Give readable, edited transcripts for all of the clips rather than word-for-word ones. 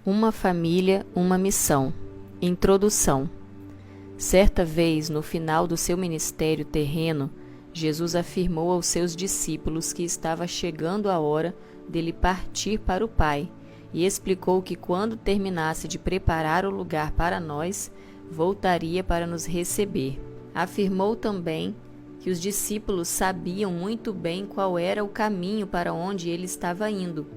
Uma família, uma missão. Introdução. Certa vez, no final do seu ministério terreno, Jesus afirmou aos seus discípulos que estava chegando a hora dele partir para o Pai e explicou que quando terminasse de preparar o lugar para nós, voltaria para nos receber. Afirmou também que os discípulos sabiam muito bem qual era o caminho para onde ele estava indo.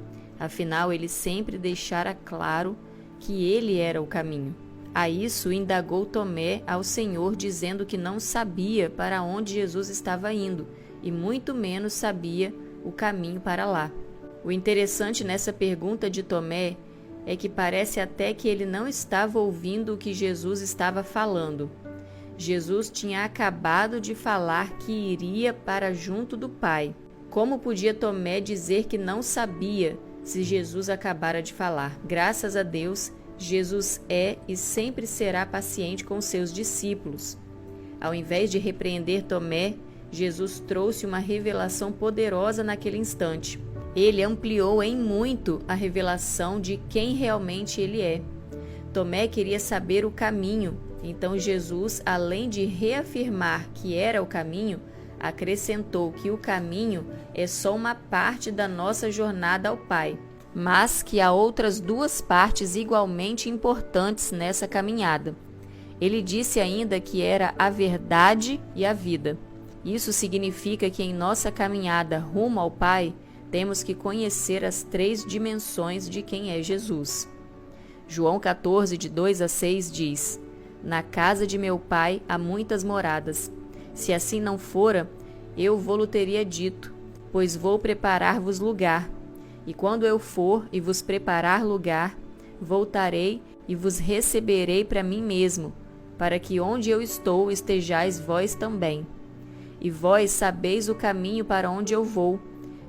Afinal, ele sempre deixara claro que ele era o caminho. A isso indagou Tomé ao Senhor, dizendo que não sabia para onde Jesus estava indo e muito menos sabia o caminho para lá. O interessante nessa pergunta de Tomé é que parece até que ele não estava ouvindo o que Jesus estava falando. Jesus tinha acabado de falar que iria para junto do Pai. Como podia Tomé dizer que não sabia se Jesus acabara de falar? Graças a Deus, Jesus é e sempre será paciente com seus discípulos. Ao invés de repreender Tomé, Jesus trouxe uma revelação poderosa naquele instante. Ele ampliou em muito a revelação de quem realmente ele é. Tomé queria saber o caminho, então Jesus, além de reafirmar que era o caminho, acrescentou que o caminho é só uma parte da nossa jornada ao Pai, mas que há outras duas partes igualmente importantes nessa caminhada. Ele disse ainda que era a verdade e a vida. Isso significa que em nossa caminhada rumo ao Pai, temos que conhecer as três dimensões de quem é Jesus. João 14, de 2 a 6 diz: Na casa de meu Pai há muitas moradas. Se assim não fora, eu vô-lo teria dito, pois vou preparar-vos lugar. E quando eu for e vos preparar lugar, voltarei e vos receberei para mim mesmo, para que onde eu estou estejais vós também. E vós sabeis o caminho para onde eu vou.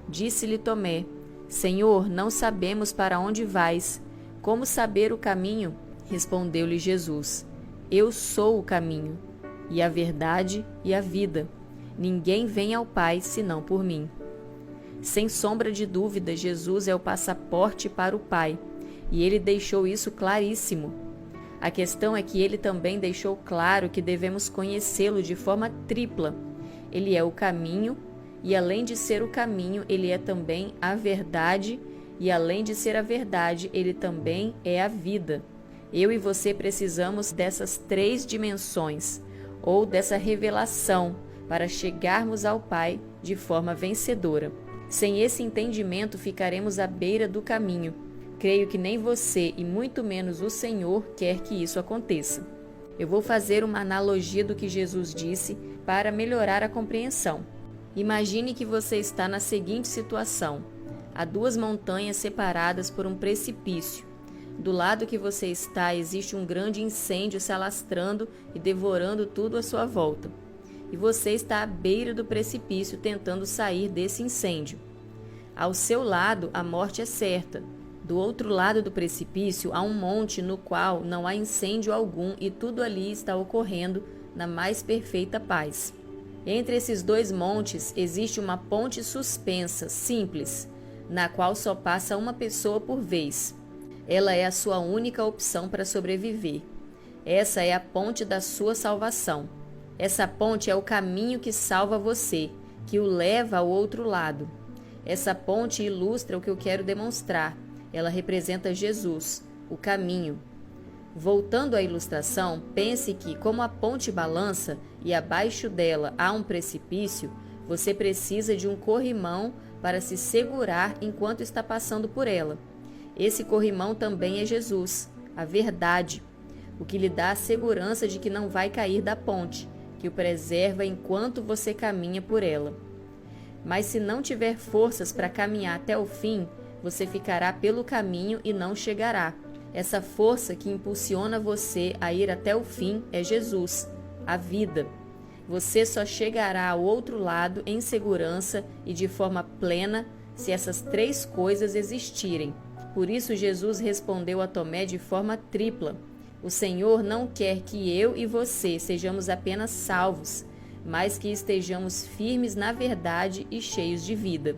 Disse-lhe Tomé: Senhor, não sabemos para onde vais. Como saber o caminho? Respondeu-lhe Jesus: Eu sou o caminho, e a verdade e a vida. Ninguém vem ao Pai senão por mim. Sem sombra de dúvida, Jesus é o passaporte para o Pai, e ele deixou isso claríssimo. A questão é que ele também deixou claro que devemos conhecê-lo de forma tripla. Ele é o caminho, e além de ser o caminho, ele é também a verdade, e além de ser a verdade, ele também é a vida. Eu e você precisamos dessas três dimensões, ou dessa revelação, para chegarmos ao Pai de forma vencedora. Sem esse entendimento, ficaremos à beira do caminho. Creio que nem você e muito menos o Senhor quer que isso aconteça. Eu vou fazer uma analogia do que Jesus disse para melhorar a compreensão. Imagine que você está na seguinte situação. Há duas montanhas separadas por um precipício. Do lado que você está, existe um grande incêndio se alastrando e devorando tudo à sua volta. E você está à beira do precipício tentando sair desse incêndio. Ao seu lado, a morte é certa. Do outro lado do precipício, há um monte no qual não há incêndio algum e tudo ali está ocorrendo na mais perfeita paz. Entre esses dois montes existe uma ponte suspensa, simples, na qual só passa uma pessoa por vez. Ela é a sua única opção para sobreviver. Essa é a ponte da sua salvação. Essa ponte é o caminho que salva você, que o leva ao outro lado. Essa ponte ilustra o que eu quero demonstrar. Ela representa Jesus, o caminho. Voltando à ilustração, pense que, como a ponte balança e abaixo dela há um precipício, você precisa de um corrimão para se segurar enquanto está passando por ela. Esse corrimão também é Jesus, a verdade, o que lhe dá a segurança de que não vai cair da ponte, que o preserva enquanto você caminha por ela. Mas se não tiver forças para caminhar até o fim, você ficará pelo caminho e não chegará. Essa força que impulsiona você a ir até o fim é Jesus, a vida. Você só chegará ao outro lado em segurança e de forma plena se essas três coisas existirem. Por isso Jesus respondeu a Tomé de forma tripla. O Senhor não quer que eu e você sejamos apenas salvos, mas que estejamos firmes na verdade e cheios de vida.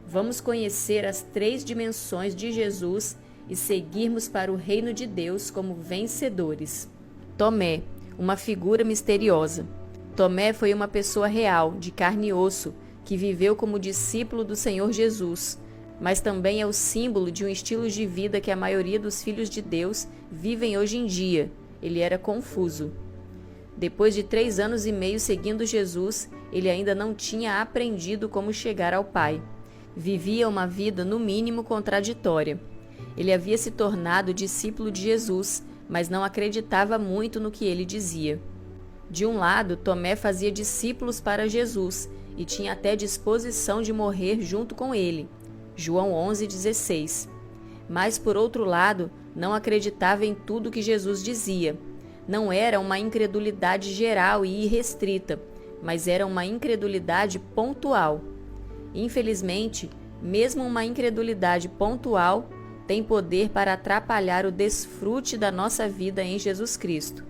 Vamos conhecer as três dimensões de Jesus e seguirmos para o reino de Deus como vencedores. Tomé, uma figura misteriosa. Tomé foi uma pessoa real, de carne e osso, que viveu como discípulo do Senhor Jesus, mas também é o símbolo de um estilo de vida que a maioria dos filhos de Deus vivem hoje em dia. Ele era confuso. Depois de 3 anos e meio seguindo Jesus, ele ainda não tinha aprendido como chegar ao Pai. Vivia uma vida, no mínimo, contraditória. Ele havia se tornado discípulo de Jesus, mas não acreditava muito no que ele dizia. De um lado, Tomé fazia discípulos para Jesus e tinha até disposição de morrer junto com ele. João 11,16. Mas, por outro lado, não acreditava em tudo que Jesus dizia. Não era uma incredulidade geral e irrestrita, mas era uma incredulidade pontual. Infelizmente, mesmo uma incredulidade pontual tem poder para atrapalhar o desfrute da nossa vida em Jesus Cristo.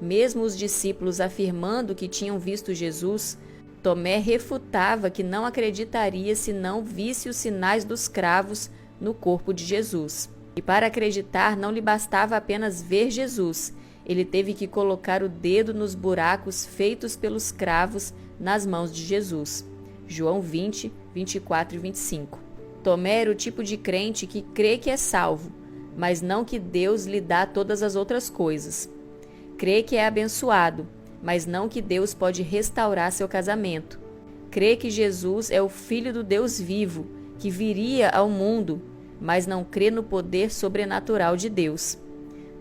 Mesmo os discípulos afirmando que tinham visto Jesus, Tomé refutava que não acreditaria se não visse os sinais dos cravos no corpo de Jesus. E para acreditar não lhe bastava apenas ver Jesus, ele teve que colocar o dedo nos buracos feitos pelos cravos nas mãos de Jesus. João 20, 24 e 25. Tomé era o tipo de crente que crê que é salvo, mas não que Deus lhe dá todas as outras coisas. Crê que é abençoado, mas não que Deus pode restaurar seu casamento. Crê que Jesus é o Filho do Deus vivo, que viria ao mundo, mas não crê no poder sobrenatural de Deus.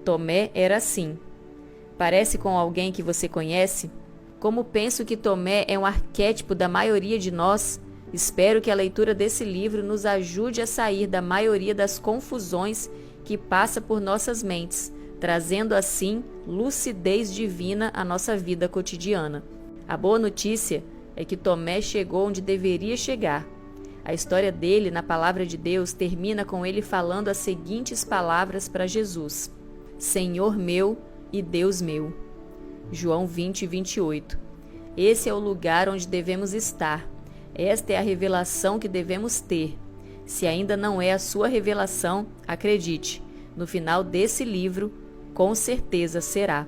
Tomé era assim. Parece com alguém que você conhece? Como penso que Tomé é um arquétipo da maioria de nós, espero que a leitura desse livro nos ajude a sair da maioria das confusões que passa por nossas mentes, trazendo assim lucidez divina à nossa vida cotidiana. A boa notícia é que Tomé chegou onde deveria chegar. A história dele na palavra de Deus termina com ele falando as seguintes palavras para Jesus: Senhor meu e Deus meu. João 20, 28. Esse é o lugar onde devemos estar. Esta é a revelação que devemos ter. Se ainda não é a sua revelação, acredite, no final desse livro, com certeza será.